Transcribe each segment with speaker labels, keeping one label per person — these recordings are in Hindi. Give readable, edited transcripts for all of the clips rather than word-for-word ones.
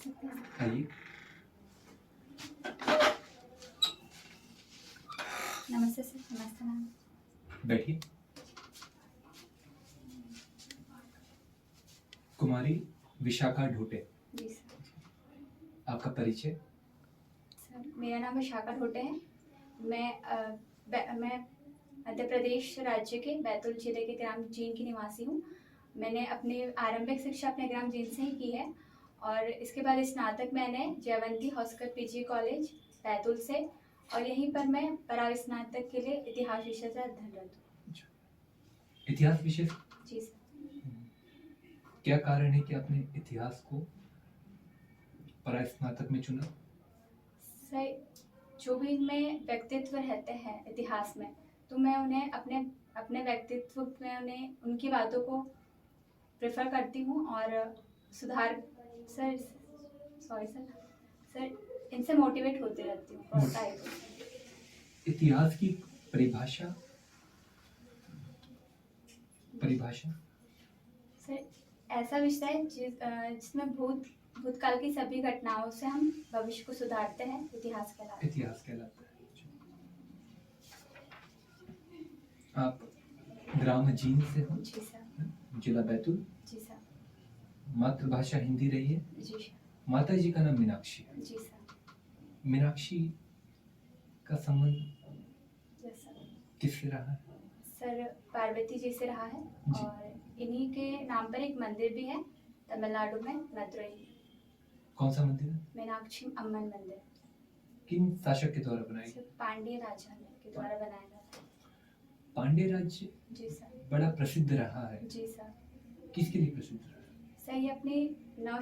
Speaker 1: सकते हैं।
Speaker 2: आइए।
Speaker 1: नमस्ते सर। नमस्ते मैम।
Speaker 2: बैठिए। कुमारी विशाखा ढोटे,
Speaker 1: जी सर।
Speaker 2: आपका परिचय?
Speaker 1: सर मेरा नाम विशाखा ढोटे है। मैं मध्य प्रदेश राज्य के बैतूल जिले के ग्राम जींद की निवासी हूँ। मैंने अपनी आरंभिक शिक्षा अपने ग्राम जींद से ही की है और इसके बाद स्नातक मैंने जयवंती हॉस्कर पीजी कॉलेज बैतूल से, और यहीं पर मैं परास्नातक के लिए इतिहास विषय से अध्ययनरत हूँ।
Speaker 2: इतिहास विषय?
Speaker 1: जी सर।
Speaker 2: क्या कारण है कि आपने इतिहास को परास्नातक में चुना?
Speaker 1: सर जो भी इनमें व्यक्तित्व रहते हैं इतिहास में, तो मैं उन्हें अपने अपने व्यक्तित्व में उन्हें उनकी बातों को प्रेफर करती हूँ और सुधार सर सॉरी सर इनसे मोटिवेट होती रहती हूँ, प्रोत्साहित होती हूँ।
Speaker 2: इतिहास की परिभाषा
Speaker 1: सर ऐसा विषय है जिसमें भूतकाल की सभी घटनाओं से हम भविष्य को सुधारते हैं, इतिहास कहलाता है।
Speaker 2: आप ग्राम जींद से हो?
Speaker 1: जी सर।
Speaker 2: जिला बैतूल?
Speaker 1: जी सर।
Speaker 2: मातृभाषा हिंदी रही है?
Speaker 1: जी सर।
Speaker 2: माता जी का नाम मीनाक्षी है?
Speaker 1: जी सर।
Speaker 2: मीनाक्षी का संबंध
Speaker 1: यस सर।
Speaker 2: किससे रहा है?
Speaker 1: सर पार्वती जी से रहा है और इन्हीं के नाम पर एक मंदिर भी है तमिलनाडु में, मदुरई।
Speaker 2: कौन सा मंदिर है?
Speaker 1: मीनाक्षी अम्मन मंदिर।
Speaker 2: किन शासक के द्वारा बनाया गया?
Speaker 1: पांड्य राजा के द्वारा बनाया गया था।
Speaker 2: पांड्य राज्य?
Speaker 1: जी सर।
Speaker 2: बड़ा प्रसिद्ध रहा है।
Speaker 1: जी सर।
Speaker 2: किसके लिए प्रसिद्ध रहा है?
Speaker 1: सर ये अपनी नौ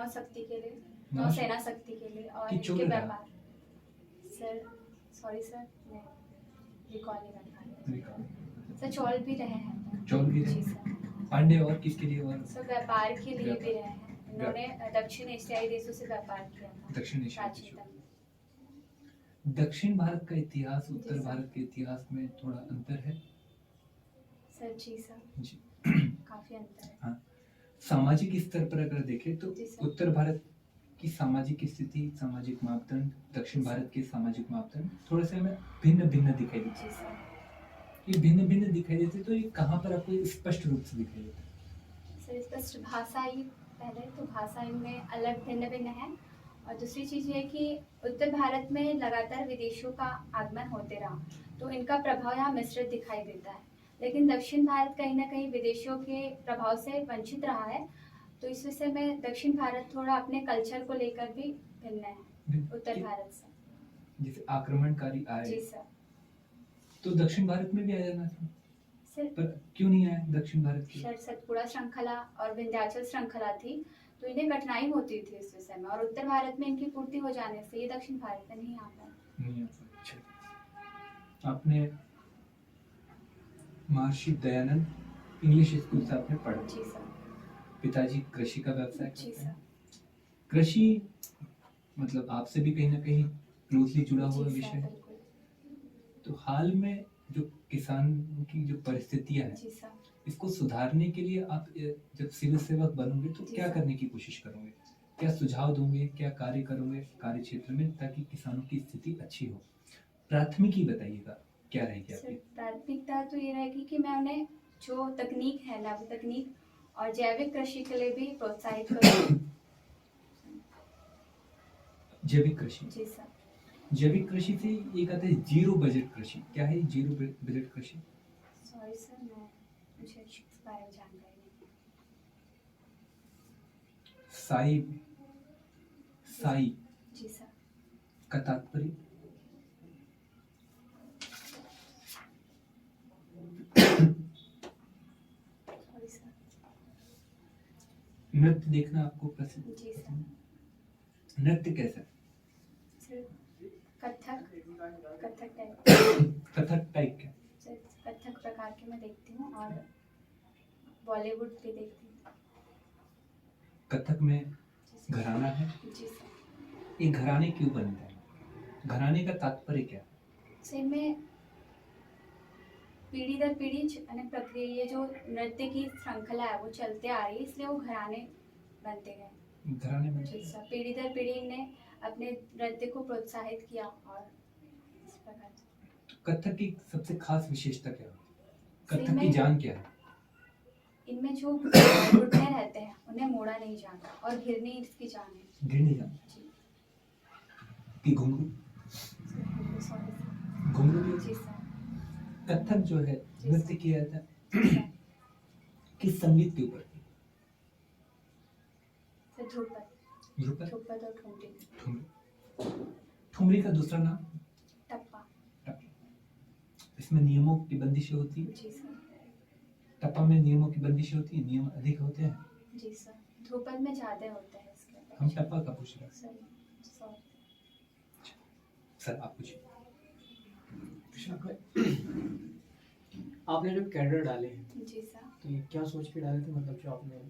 Speaker 1: शक्ति के लिए, नौ सेना शक्ति के लिए और इनके व्यापार। सर सॉरी सर मैं रिकॉल नहीं कर पा रही। सर चौल भी रहे हैं।
Speaker 2: चौल भी रहे? जी सर। पांड्य और किसके लिए? और
Speaker 1: सर व्यापार के लिए भी रहे हैं। इन्होंने दक्षिण एशियाई देशों से व्यापार किया था।
Speaker 2: दक्षिण एशिया। दक्षिण भारत का इतिहास उत्तर भारत के इतिहास में थोड़ा अंतर है?
Speaker 1: सर जी सर
Speaker 2: जी
Speaker 1: काफी अंतर है।
Speaker 2: हाँ, सामाजिक स्तर पर अगर देखें तो उत्तर भारत की सामाजिक स्थिति, सामाजिक मापदंड, दक्षिण भारत के सामाजिक मापदंड थोड़े से हमें भिन्न भिन्न दिखाई देते हैं। ये भिन्न भिन्न दिखाई देते तो ये कहाँ पर आपको स्पष्ट रूप से दिखाई देता है?
Speaker 1: सर स्पष्ट भाषाई, पहले तो भाषाई में अलग भिन्न भिन्न है और दूसरी चीज़ ये कि उत्तर भारत में लगातार विदेशियों का आगमन होते रहा, तो इनका प्रभाव यहाँ मिश्रित दिखाई देता है। लेकिन दक्षिण भारत कहीं ना कहीं विदेशियों के प्रभाव से वंचित रहा है, तो इस विषय में दक्षिण भारत थोड़ा अपने कल्चर को लेकर भी भिन्न है उत्तर भारत से।
Speaker 2: जैसे आक्रमणकारी आए।
Speaker 1: जी सर।
Speaker 2: तो दक्षिण भारत में भी आ जाना था
Speaker 1: सर,
Speaker 2: पर क्यों नहीं आया दक्षिण भारत की?
Speaker 1: सर सतपुड़ा श्रृंखला और विंध्याचल श्रृंखला थी, तो इन्हें कठिनाई होती थी इस विषय में, और उत्तर भारत में इनकी पूर्ति हो जाने से ये दक्षिण भारत में नहीं आ पाए।
Speaker 2: अच्छा, आपने महर्षि दयानंद इंग्लिश स्कूल से आपने पढ़ा?
Speaker 1: जी सर।
Speaker 2: पिताजी कृषि का व्यवसाय
Speaker 1: जी
Speaker 2: करते हैं?
Speaker 1: सर।
Speaker 2: कृषि मतलब आपसे भी कहीं ना कहीं क्लोजली जुड़ा हुआ विषय है। तो हाल में जो किसान की जो परिस्थितियां हैं, इसको सुधारने के लिए आप जब सिविल सेवक बनोगे तो क्या करने की कोशिश करोगे? क्या सुझाव दोगे? क्या कार्य करोगे कार्य क्षेत्र में ताकि किसानों की स्थिति अच्छी हो? प्राथमिकी बताइएगा, क्या रहेगी आपकी?
Speaker 1: प्राथमिकता तो ये रहेगी कि मैं उन्हें जो तकनीक है, नव तकनीक और जैविक कृषि के लिए भी प्रोत्साहित करूँ।
Speaker 2: जैविक कृषि?
Speaker 1: जी सर।
Speaker 2: जैविक कृषि से ये कहते हैं जीरो बजट कृषि। क्या है जीरो बजट कृषि?
Speaker 1: सॉरी सर मुझे इस बारे में जानकारी नहीं। साई जी सर
Speaker 2: का तात्पर्य?
Speaker 1: Sorry sir.
Speaker 2: नृत्य देखना आपको पसंद?
Speaker 1: जी सर।
Speaker 2: नृत्य कैसा?
Speaker 1: कथक टाइप।
Speaker 2: कथक टाइप क्या?
Speaker 1: कथक प्रकार के मैं देखती हूँ और बॉलीवुड भी देखती हूँ।
Speaker 2: कथक में घराना है?
Speaker 1: जी सर।
Speaker 2: ये घराने क्यों बनते हैं? घराने का तात्पर्य क्या?
Speaker 1: में पीढ़ी दर पीढ़ी प्रक्रिया, ये जो नृत्य की श्रृंखला है वो चलते आ रही है, इसलिए वो घराने बनते गए।
Speaker 2: घराने में?
Speaker 1: जी सर, पीढ़ी दर पीढ़ी ने अपने नृत्य को प्रोत्साहित किया और इस प्रकार से।
Speaker 2: कथक की सबसे खास विशेषता क्या है?
Speaker 1: सही
Speaker 2: कथक की
Speaker 1: में
Speaker 2: जान क्या है?
Speaker 1: इनमें जो घुटने रहते हैं उन्हें मोड़ा नहीं जाता और घिरनी इसकी जान है।
Speaker 2: घिरनी जान
Speaker 1: जी
Speaker 2: की घुंघरू?
Speaker 1: सॉरी
Speaker 2: घुंघरू भी?
Speaker 1: जी सर।
Speaker 2: कथक जो है
Speaker 1: जी
Speaker 2: नृत्य
Speaker 1: सर।
Speaker 2: किया जाता
Speaker 1: जी
Speaker 2: है
Speaker 1: सर।
Speaker 2: किस संगीत के ऊपर?
Speaker 1: सर ध्रुपद।
Speaker 2: ध्रुपद?
Speaker 1: ध्रुपद और ठुमरी।
Speaker 2: ठुमरी? ठुमरी का दूसरा नाम?
Speaker 1: टप्पा।
Speaker 2: टप्पा। इसमें नियमों की बंदिशें होती है?
Speaker 1: जी सर।
Speaker 2: टप्पा में नियमों की बंदिशें होती है, नियम अधिक होते हैं?
Speaker 1: जी सर, ध्रुपद में ज्यादा होता है इसके अंदर।
Speaker 2: हम टप्पा का पूछ रहे हैं।
Speaker 1: सर सॉरी
Speaker 2: सर आप पूछिए।
Speaker 3: आपने जो कैडर डाले हैं
Speaker 1: जी सर।
Speaker 3: तो ये क्या सोच के डाले थे, मतलब जो आपने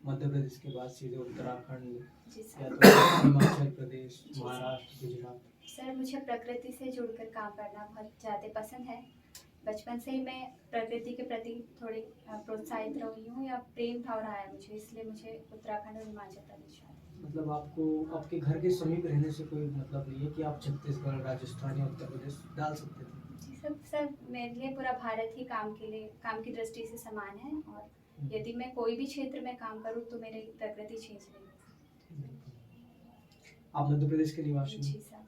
Speaker 3: मध्य प्रदेश के बाद सीधे उत्तराखंड
Speaker 1: जी
Speaker 3: या
Speaker 1: सर।
Speaker 3: तो हिमाचल प्रदेश,
Speaker 1: जी सर।
Speaker 3: महाराष्ट्र, गुजरात?
Speaker 1: सर मुझे प्रकृति से जुड़कर काम करना बहुत ज़्यादा पसंद है। बचपन से ही मैं प्रकृति के प्रति थोड़ी प्रोत्साहित रही हूँ या प्रेम भाव रहा है मुझे, इसलिए मुझे उत्तराखंड और हिमाचल प्रदेश आता है।
Speaker 3: मतलब आपको आपके घर के समीप रहने से कोई मतलब नहीं है कि आप छत्तीसगढ़, राजस्थान या उत्तर प्रदेश डाल सकते थे?
Speaker 1: जी सर, मेरे लिए पूरा भारत ही काम की दृष्टि से समान है और यदि मैं कोई भी क्षेत्र में काम करूँ तो मेरी प्रकृति चेंज नहीं होती।
Speaker 3: आप मध्य प्रदेश के निवासी
Speaker 1: जी
Speaker 3: हैं,
Speaker 1: सर।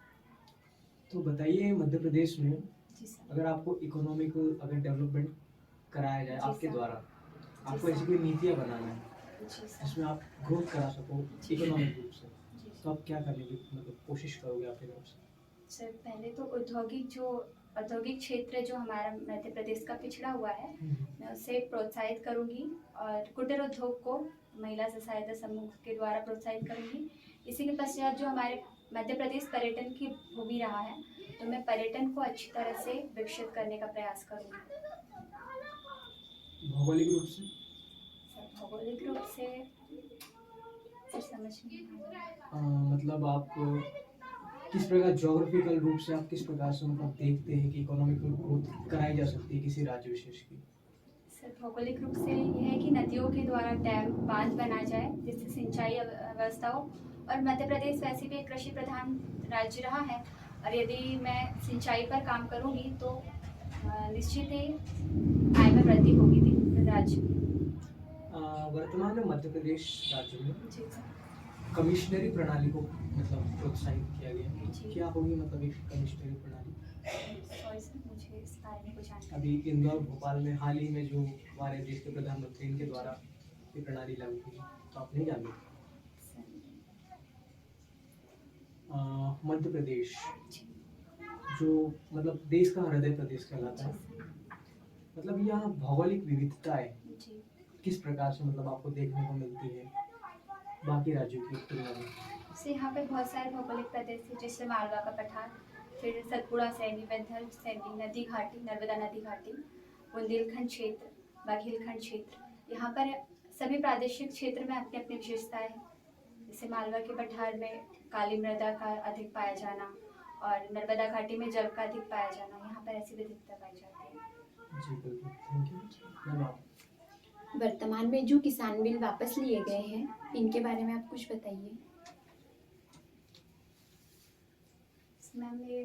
Speaker 3: तो बताइए मध्य प्रदेश में
Speaker 1: जी सर।
Speaker 3: अगर आपको इकोनॉमिक अगर डेवलपमेंट कराया जाए
Speaker 1: जी
Speaker 3: आपके
Speaker 1: सर।
Speaker 3: द्वारा, आपको
Speaker 1: सर।
Speaker 3: ऐसी कोई नीतियाँ बनाना है
Speaker 1: जी सर।
Speaker 3: जिसमें आप ग्रोथ करा सको
Speaker 1: जी।
Speaker 3: इकोनॉमिक रूप से,
Speaker 1: जी
Speaker 3: तो आप क्या करने की मतलब कोशिश करोगे आपके तरफ से?
Speaker 1: सर, पहले तो औद्योगिक क्षेत्र जो हमारा मध्य प्रदेश का पिछड़ा हुआ है, मैं उसे प्रोत्साहित करूंगी और कुटीर उद्योग को महिला स्व सहायता समूह के द्वारा प्रोत्साहित करूंगी। इसी के पश्चात जो हमारे मध्य प्रदेश पर्यटन की भूमि रहा है, तो मैं पर्यटन को अच्छी तरह से विकसित करने का प्रयास करूंगी।
Speaker 3: भौगोलिक रूप से?
Speaker 1: सर भौगोलिक रूप से सर समझ नहीं आ रहा।
Speaker 3: मतलब आप किस प्रकार ज्योग्राफिकल रूप से आप किस प्रकार से मतलब देखते हैं कि इकोनॉमिक ग्रोथ कराई जा सकती है किसी राज्य विशेष की?
Speaker 1: सर भौगोलिक रूप से यह है कि नदियों के द्वारा डैम बांध बना जाए जिससे सिंचाई व्यवस्था हो, और मध्य प्रदेश वैसे भी एक कृषि प्रधान राज्य रहा है, और यदि मैं सिंचाई पर काम करूंगी तो निश्चित ही आय में वृद्धि होगी राज्य में।
Speaker 3: वर्तमान में मध्य प्रदेश राज्य में
Speaker 1: जी सर।
Speaker 3: कमिश्नरी प्रणाली को मतलब प्रोत्साहित किया गया है।
Speaker 1: जी।
Speaker 3: क्या होगी मतलब एक कमिश्नरी प्रणाली?
Speaker 1: सॉरी सर, मुझे इस बारे में कुछ जानकारी।
Speaker 3: अभी इंदौर, भोपाल में हाल ही में जो हमारे देश के प्रधानमंत्री इनके द्वारा ये प्रणाली लागू की है, तो आप नहीं जानते? मध्य प्रदेश जो मतलब देश का हृदय प्रदेश कहलाता है, मतलब यहाँ भौगोलिक विविधताएं
Speaker 1: जी।
Speaker 3: किस प्रकार से मतलब आपको देखने को मिलती है बाकी राज्यों की तुलना में?
Speaker 1: से यहाँ पे बहुत सारे भौगोलिक प्रदेश हैं, जैसे मालवा का पठार, फिर सतपुड़ा सैनी, विंध्य सैनी, नदी घाटी, नर्मदा नदी घाटी, बुंदेलखंड क्षेत्र, बघेलखंड क्षेत्र। यहाँ पर सभी प्रादेशिक क्षेत्र में अपनी अपनी विशेषताएं हैं। जैसे मालवा के पठार में काली मृदा का अधिक पाया जाना और नर्मदा घाटी में जल का अधिक पाया जाना, यहाँ पर ऐसी विविधता पाई जाती है।
Speaker 3: जी बिल्कुल, थैंक यू, धन्यवाद।
Speaker 4: वर्तमान में जो किसान बिल वापस लिए गए हैं, इनके बारे में आप कुछ बताइए।
Speaker 1: मैम ये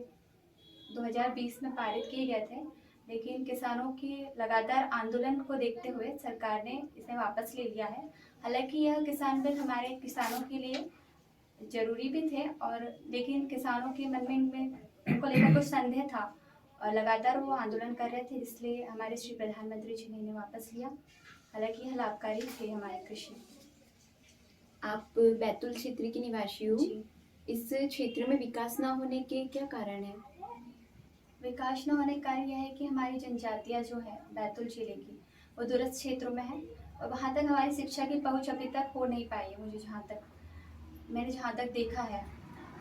Speaker 1: 2020 में पारित किए गए थे, लेकिन किसानों की लगातार आंदोलन को देखते हुए सरकार ने इसे वापस ले लिया है। हालांकि यह किसान बिल हमारे किसानों के लिए जरूरी भी थे, और लेकिन किसानों के मन में इनको लेकर कुछ संदेह था और लगातार वो आंदोलन कर रहे थे, इसलिए हमारे श्री प्रधानमंत्री जी ने इन्हें वापस लिया। हालांकि यह लाभकारी थे हमारे कृषि।
Speaker 4: आप बैतूल क्षेत्र के निवासी हो,
Speaker 1: जी।
Speaker 4: इस क्षेत्र में विकास ना होने के क्या कारण है?
Speaker 1: विकास न होने का कारण यह है कि हमारी जनजातियाँ जो है बैतूल जिले की, वो दूरस्थ क्षेत्रों में है और वहाँ तक हमारी शिक्षा की पहुँच अभी तक हो नहीं पाई है। मैंने जहाँ तक देखा है,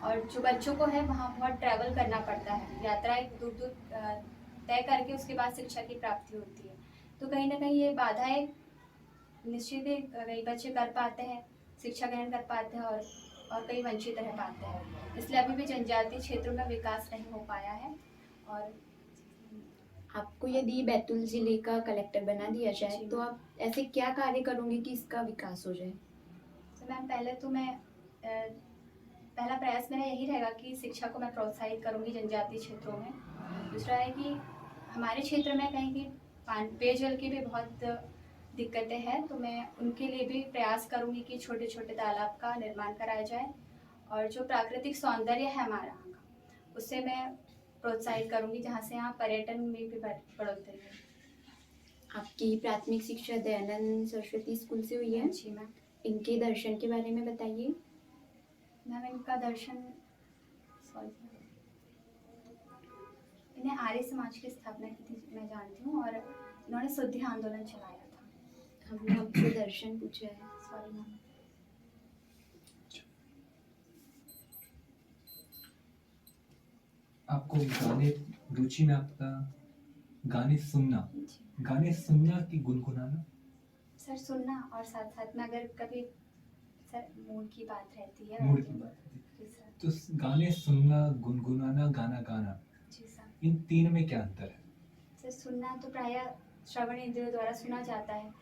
Speaker 1: और जो बच्चों को है वहाँ बहुत ट्रैवल करना पड़ता है, यात्राएं दूर दूर तय करके उसके बाद शिक्षा की प्राप्ति होती है। तो कहीं ना कहीं ये बाधाएं निश्चित ही कई बच्चे कर पाते हैं, शिक्षा ग्रहण कर पाते हैं और कई वंचित रह पाते हैं। इसलिए अभी भी जनजातीय क्षेत्रों में विकास नहीं हो पाया है। और
Speaker 4: आपको यदि बैतूल जिले का कलेक्टर बना दिया जाए
Speaker 1: जी।
Speaker 4: तो आप ऐसे क्या कार्य करोगे कि इसका विकास हो जाए?
Speaker 1: तो मैम पहले तो मैं प्रयास मेरा यही रहेगा कि शिक्षा को मैं प्रोत्साहित करूंगी जनजातीय क्षेत्रों में। दूसरा है कि हमारे क्षेत्र में कहीं की पेयजल की भी बहुत दिक्कतें हैं, तो मैं उनके लिए भी प्रयास करूंगी कि छोटे छोटे तालाब का निर्माण कराया जाए, और जो प्राकृतिक सौंदर्य है हमारा यहाँ का, उससे मैं प्रोत्साहित करूंगी, जहाँ से यहाँ पर्यटन में भी बढ़ोतरी है।
Speaker 4: आपकी प्राथमिक शिक्षा दयानंद सरस्वती स्कूल से हुई है।
Speaker 1: जी मैम।
Speaker 4: इनके दर्शन के बारे में बताइए।
Speaker 1: मैम इनका दर्शन, इन्हें आर्य समाज की स्थापना की थी, मैं जानती हूँ, और इन्होंने शुद्धि आंदोलन चलाया था।
Speaker 4: हमने आपसे दर्शन पूछा है।
Speaker 1: Sorry ma'am.
Speaker 2: आपको गाने रुचि में आपका गाने सुनना कि गुनगुनाना?
Speaker 1: सर सुनना, और साथ साथ में अगर कभी सर मूड की बात रहती है,
Speaker 2: मूड की बात है।
Speaker 1: जी सर।
Speaker 2: तो गाने सुनना, गुनगुनाना, गाना गाना,
Speaker 1: जी सर।
Speaker 2: इन तीन में क्या अंतर है?
Speaker 1: सर सुनना तो प्रायः श्रवण इंद्रियों द्वारा सुना जाता है,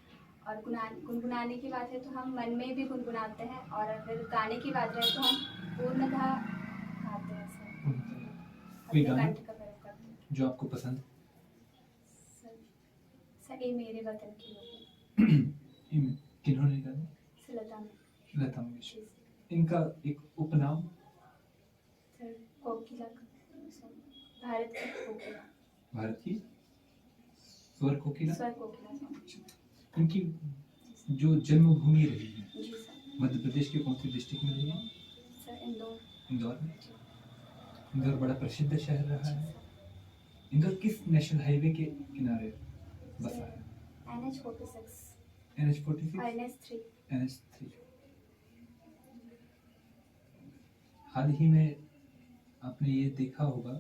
Speaker 1: और गुनगुनाने की बात है तो हम मन में भी गुनगुनाते हैं, और अगर गाने की बात रहे तो हम पूर्णतः गाते हैं सर,
Speaker 2: कोई
Speaker 1: अपने
Speaker 2: गाना
Speaker 1: कंठ का प्रयोग करते हैं।
Speaker 2: जो आपको पसंद है?
Speaker 1: सर ये मेरे वतन की लोग,
Speaker 2: किन्होंने गाया?
Speaker 1: लता में।
Speaker 2: लता मंगेशकर। इनका एक उपनाम?
Speaker 1: सर कोकिला, भारत की कोकिला।
Speaker 2: भारत की स्वर कोकिला।
Speaker 1: स्वर कोकिला।
Speaker 2: इनकी जो जन्मभूमि रही है,
Speaker 1: जी सर।
Speaker 2: मध्य प्रदेश के कौन सी डिस्ट्रिक्ट में रही है?
Speaker 1: सर इंदौर।
Speaker 2: इंदौर में। इंदौर बड़ा प्रसिद्ध शहर रहा है। इंदौर किस नेशनल हाईवे के किनारे बसा है?
Speaker 1: NH46।
Speaker 2: NH46
Speaker 1: NH3।
Speaker 2: NH3। हाल ही में आपने ये देखा होगा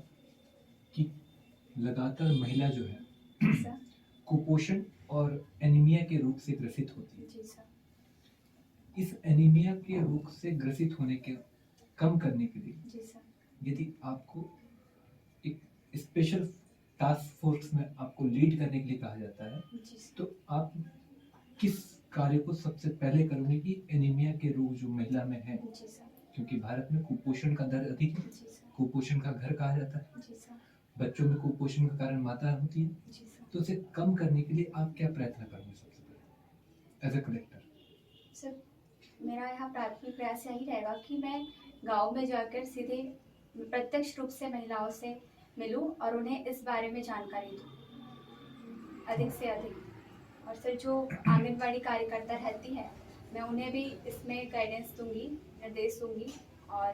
Speaker 2: कि लगातार महिला जो है
Speaker 1: सर।
Speaker 2: कुपोषण और एनीमिया के रोग से ग्रसित होती है।
Speaker 1: जी सर।
Speaker 2: इस एनीमिया के रोग से ग्रसित होने के कम करने के लिए
Speaker 1: जी सर।
Speaker 2: यदि आपको एक स्पेशल टास्क फोर्स में आपको लीड करने के लिए कहा जाता है,
Speaker 1: जी सर।
Speaker 2: तो आप किस कार्य को सबसे पहले करोगे कि एनीमिया के रोग जो महिला में है,
Speaker 1: जी सर।
Speaker 2: क्योंकि भारत में कुपोषण का दर अधिक है,
Speaker 1: जी सर।
Speaker 2: कुपोषण का घर कहा जाता है,
Speaker 1: जी सर।
Speaker 2: बच्चों में कुपोषण के कारण माता होती है,
Speaker 1: जी सर।
Speaker 2: तो उसे कम करने के लिए आप क्या प्रयत्न करोगे सबसे पहले एज ए कलेक्टर?
Speaker 1: सर मेरा यहाँ प्राथमिक प्रयास यही रहेगा कि मैं गांव में जाकर सीधे प्रत्यक्ष रूप से महिलाओं से मिलूं और उन्हें इस बारे में जानकारी दूं अधिक से अधिक, और सर जो आंगनबाड़ी कार्यकर्ता रहती है मैं उन्हें भी इसमें गाइडेंस दूंगी, निर्देश दूंगी और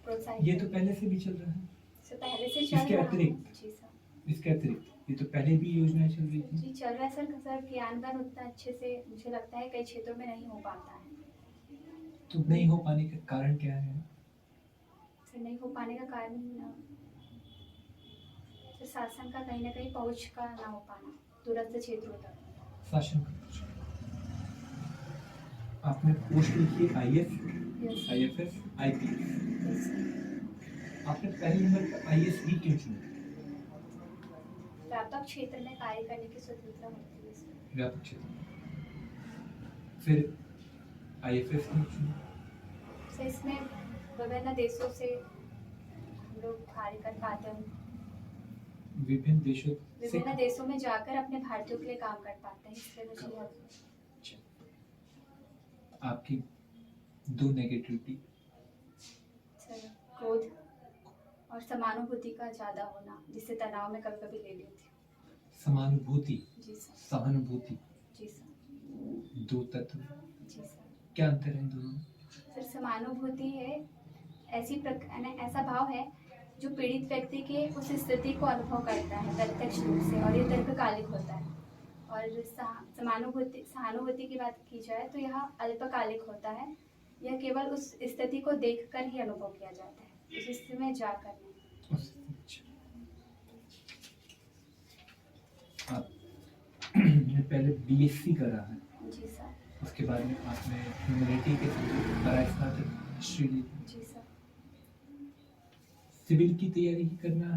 Speaker 1: प्रोत्साहित।
Speaker 2: ये तो पहले से भी चल रहा है।
Speaker 1: सर पहले से चल
Speaker 2: इसके
Speaker 1: रहा है।
Speaker 2: अतिरिक्त?
Speaker 1: जी सर।
Speaker 2: इसके अतिरिक्त ये तो पहले भी योजनाएं चल रही थी।
Speaker 1: जी चल रहा है सर। सर क्रियान्वयन उतना अच्छे से मुझे लगता है कई क्षेत्रों में नहीं हो पाता है।
Speaker 2: तो नहीं हो पाने का कारण क्या है?
Speaker 1: सर नहीं हो पाने का कारण सर शासन का कहीं ना कहीं पहुंच का ना हो पाना दूरस्थ क्षेत्रों तक।
Speaker 2: शासन का कुछ। आपने पोस्ट लिखी IF, IFS, IPS। आपने पहले नंबर पर IS ही क्यों चुना?
Speaker 1: व्यापक क्षेत्र में कार्य करने की स्वतंत्रता होती है सर।
Speaker 2: व्यापक क्षेत्र में। फिर IFS क्यों चुना?
Speaker 1: सर इसमें विभिन्न देशों से हम लोग कार्य कर पाते हैं,
Speaker 2: विभिन्न देशों से।
Speaker 1: विभिन्न देशों में जाकर अपने भारतीयों के लिए काम कर पाते हैं, इसलिए मुझे यह
Speaker 2: आपकी दो नेगेटिविटी?
Speaker 1: सर क्रोध और समानुभूति का ज्यादा होना, जिससे तनाव में कभी कभी ले लेती हूँ।
Speaker 2: समानुभूति,
Speaker 1: जी सर।
Speaker 2: सहानुभूति,
Speaker 1: जी सर।
Speaker 2: दो तत्व।
Speaker 1: जी सर।
Speaker 2: क्या अंतर है इन दोनों में?
Speaker 1: सर समानुभूति है ऐसा भाव है जो पीड़ित व्यक्ति के उस स्थिति को अनुभव करता है प्रत्यक्ष रूप से, और ये दीर्घकालिक होता है। और सहानुभूति की बात की जाए तो यह अल्पकालिक होता है, यह केवल उस स्थिति को देखकर ही अनुभव किया जाता है, उस स्थिति में जाकर नहीं।
Speaker 2: आपने पहले BSc करा है।
Speaker 1: जी सर।
Speaker 2: उसके बाद में आपने ह्यूमैनिटी के बड़ा स्नातक हिस्ट्री ली।
Speaker 1: जी सर।
Speaker 2: सिविल की तैयारी ही करना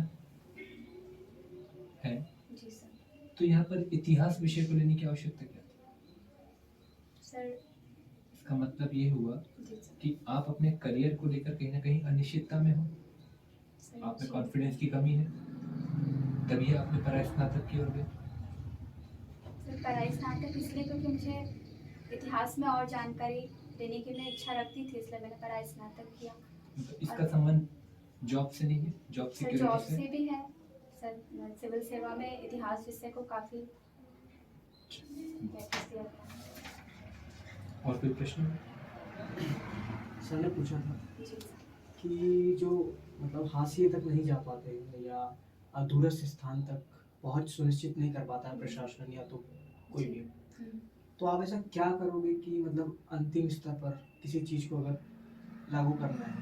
Speaker 2: है।
Speaker 1: जी सर।
Speaker 2: तो यहाँ पर इतिहास विषय को लेने की आवश्यकता क्या थी?
Speaker 1: सर
Speaker 2: इसका मतलब ये हुआ
Speaker 1: जी सर।
Speaker 2: कि आप अपने करियर को लेकर कहीं ना कहीं अनिश्चितता में हो,
Speaker 1: सर,
Speaker 2: आप में
Speaker 1: जी।
Speaker 2: कॉन्फिडेंस की कमी है, तभी आपने पराय स्नातक की ओर गए।
Speaker 1: सर, पढ़ाई स्नातक इसलिए क्योंकि मुझे इतिहास में और जानकारी लेने की मैं इच्छा रखती थी, इसलिए मैंने पढ़ाई स्नातक किया।
Speaker 2: मतलब इसका संबंध जॉब से नहीं है, जॉब
Speaker 1: सर,
Speaker 2: सिक्योरिटी
Speaker 1: जॉब
Speaker 2: से
Speaker 1: से भी है। सर, सिविल सेवा में इतिहास विषय को काफ़ी बैठक दिया गया है।
Speaker 2: और कोई प्रश्न?
Speaker 3: सर ने पूछा था
Speaker 1: जी सर।
Speaker 3: कि जो मतलब हाशिए तक नहीं जा पाते या दूरस्थ स्थान तक पहुंच सुनिश्चित नहीं कर पाता है प्रशासन या तो कोई भी, तो आप ऐसा क्या करोगे कि मतलब अंतिम स्तर पर किसी चीज़ को अगर लागू करना है,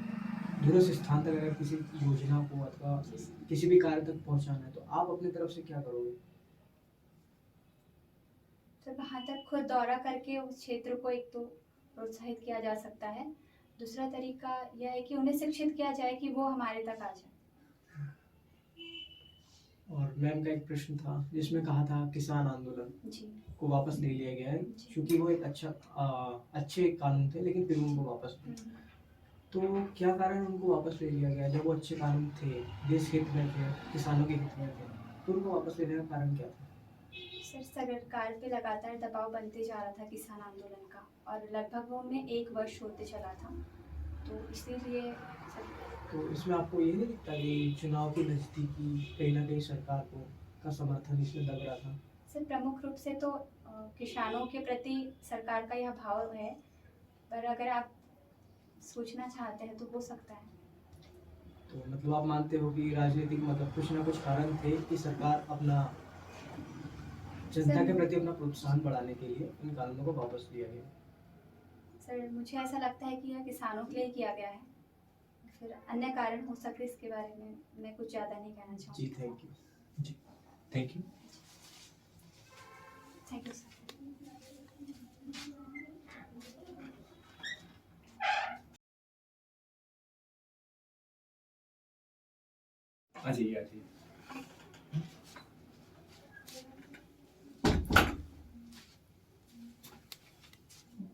Speaker 3: दूरस्थ स्थान तक अगर किसी योजना को अथवा किसी भी कार्य तक पहुंचाना है, तो आप अपनी तरफ से क्या करोगे?
Speaker 1: सर, वहाँ तक खुद दौरा करके उस क्षेत्र को एक तो प्रोत्साहित किया जा सकता है। दूसरा तरीका यह है कि उन्हें शिक्षित किया जाए कि वो हमारे तक आ जाए।
Speaker 3: और मैम का एक प्रश्न था जिसमें कहा था किसान आंदोलन
Speaker 1: जी।
Speaker 3: को वापस ले लिया गया है
Speaker 1: जी।
Speaker 3: क्योंकि वो एक अच्छे कानून थे, लेकिन फिर उनको वापस ले। तो क्या कारण उनको वापस ले लिया गया? जब वो अच्छे कानून थे, देश हित में थे, किसानों के हित में थे, तो उनको वापस लेने का कारण क्या था?
Speaker 1: सर, सरकार पे लगातार दबाव बनते जा रहा था किसान आंदोलन का, और लगभग वो में 1 वर्ष होते चला था, तो इसीलिए सर।
Speaker 3: तो इसमें आपको ये नहीं लगता कि चुनाव की नज़दीकी कहीं ना कहीं सरकार को का समर्थन इसमें लग रहा था?
Speaker 1: सर, प्रमुख रूप से तो किसानों के प्रति सरकार का यह भाव है, पर अगर आप सोचना चाहते हैं तो हो सकता है।
Speaker 3: तो मतलब आप मानते हो कि राजनीतिक मतलब कुछ ना कुछ कारण थे कि सरकार अपना जनता के प्रति अपना प्रोत्साहन बढ़ाने के लिए इन कानूनों को वापस लिया गया?
Speaker 1: सर, मुझे ऐसा लगता है कि यह किसानों के लिए किया गया है, फिर अन्य कारण हो सकते, इसके बारे में मैं कुछ ज़्यादा नहीं कहना चाहूँगी।
Speaker 3: जी, थैंक यू।
Speaker 2: जी, thank you.
Speaker 1: Thank you sir.
Speaker 2: आ जाइए, आ जाइए।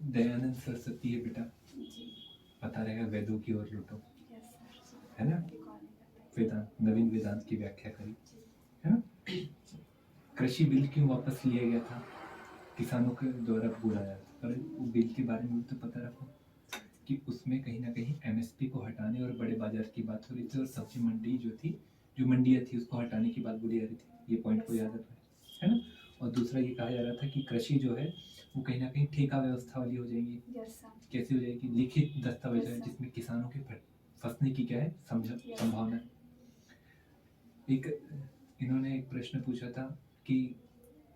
Speaker 2: दयानंद सरस्वती है बेटा,
Speaker 1: जी।
Speaker 2: पता रहेगा वेदों की ओर लुटो,
Speaker 1: यस सर।
Speaker 2: है ना?
Speaker 1: रिकॉर्ड नहीं कर पाई।
Speaker 2: वेदांत, नवीन वेदांत की व्याख्या करी, है ना? कृषि बिल क्यों वापस लिया गया था? किसानों के द्वारा बोला जाता, पर वो बिल के बारे में तो पता रखो कि उसमें कहीं ना कहीं एमएसपी को हटाने और बड़े बाजार की बात हो रही थी, और सब्जी मंडी जो थी, जो मंडियाँ थी, उसको हटाने की बात बोली जा रही थी। ये पॉइंट को याद रखना है ना? और दूसरा ये कहा जा रहा था कि कृषि जो है वो कहीं ना कहीं ठेका व्यवस्था वाली हो जाएगी।
Speaker 1: Yes sir.
Speaker 2: कैसे हो जाएगी? लिखित दस्तावेज
Speaker 1: Yes,
Speaker 2: है
Speaker 1: sir.
Speaker 2: जिसमें किसानों के फंसने की क्या है संभावना है। एक इन्होंने एक प्रश्न पूछा था कि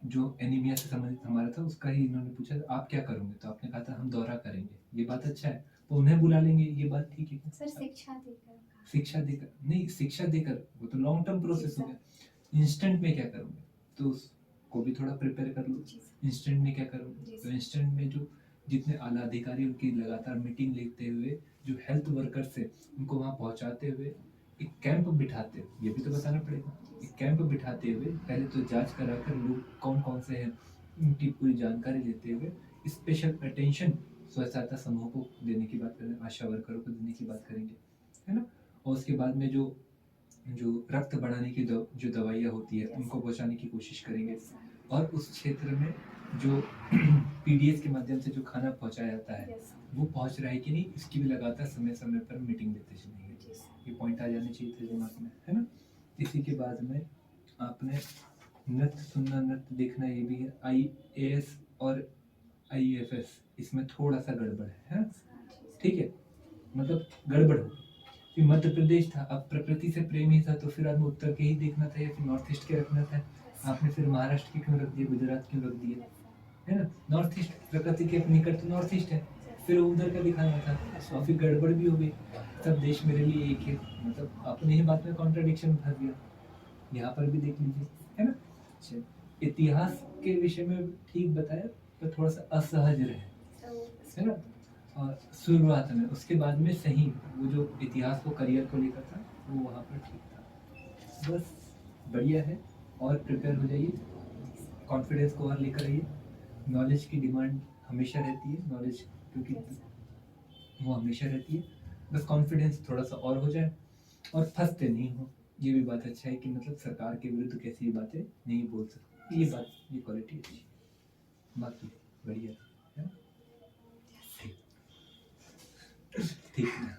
Speaker 2: जो एनीमिया से संबंधित हमारा था, उसका ही इन्होंने पूछा था आप क्या करोगे, तो आपने कहा था हम दौरा करेंगे। ये बात अच्छा है, तो उन्हें बुला लेंगे, ये बात ठीक है।
Speaker 1: सर, शिक्षा देकर।
Speaker 2: शिक्षा देकर नहीं, शिक्षा देकर वो तो लॉन्ग टर्म प्रोसेस हो गया। इंस्टेंट में क्या करोगे, तो उसको भी थोड़ा प्रिपेयर कर लो। इंस्टेंट में क्या करोगे, तो इंस्टेंट में जो जितने आला अधिकारी उनकी लगातार मीटिंग लेते हुए, जो हेल्थ वर्कर्स है उनको वहाँ पहुँचाते हुए एक कैंप बिठाते हुए, ये भी तो बताना पड़ेगा। एक कैंप बिठाते हुए पहले तो जांच कराकर लोग कौन कौन से हैं उनकी पूरी जानकारी लेते हुए स्पेशल अटेंशन स्वयं सहायता समूह को देने की बात करें, आशा वर्करों को देने की बात करेंगे, है ना? और उसके बाद में जो रक्त बढ़ाने की जो दवाइयाँ होती है उनको पहुँचाने की कोशिश करेंगे। और उस क्षेत्र में जो पीडीएस के माध्यम से जो खाना पहुँचाया जाता है वो पहुँच रहा है कि नहीं, इसकी भी लगातार समय समय पर मीटिंग लेते चलेंगे। ये पॉइंट आ जाने चाहिए थे दिमाग में, है ना? इसी के बाद में आपने नृत्य सुनना, नृत्य देखना, ये भी है। आईएएस और आईएफएस इसमें थोड़ा सा गड़बड़ है, ठीक है? मतलब गड़बड़ हो कि मध्य प्रदेश था, अब प्रकृति से प्रेम ही था, तो फिर आपने उत्तर के ही देखना था या फिर नॉर्थ ईस्ट के रखना था? आपने फिर महाराष्ट्र के क्यों रख दिए, गुजरात क्यों रख दिए, है ना? नॉर्थ ईस्ट प्रकृति के निकट तो नॉर्थ ईस्ट है, फिर उधर का दिखाना था, और फिर गड़बड़ भी हो गई। सब देश मेरे लिए एक है, मतलब आपने ही बात में कॉन्ट्रडिक्शन भर दिया। यहाँ पर भी देख लीजिए, है ना? इतिहास के विषय में ठीक बताया, पर थोड़ा सा असहज रहे, है ना? और शुरुआत में, उसके बाद में सही वो जो इतिहास को करियर को लेकर था वो वहाँ पर ठीक था। बस बढ़िया है, और प्रिपेयर हो जाइए, कॉन्फिडेंस को और लेकर आइए। नॉलेज की डिमांड हमेशा रहती है, नॉलेज क्योंकि
Speaker 1: Yes, sir.
Speaker 2: वो हमेशा रहती है। बस कॉन्फिडेंस थोड़ा सा और हो जाए और फंसते नहीं हो, ये भी बात अच्छा है कि मतलब सरकार के विरुद्ध कैसी भी बातें नहीं बोल सकते, ये बात, ये क्वालिटी अच्छी है। बाकी बढ़िया है ना? ठीक ठीक है।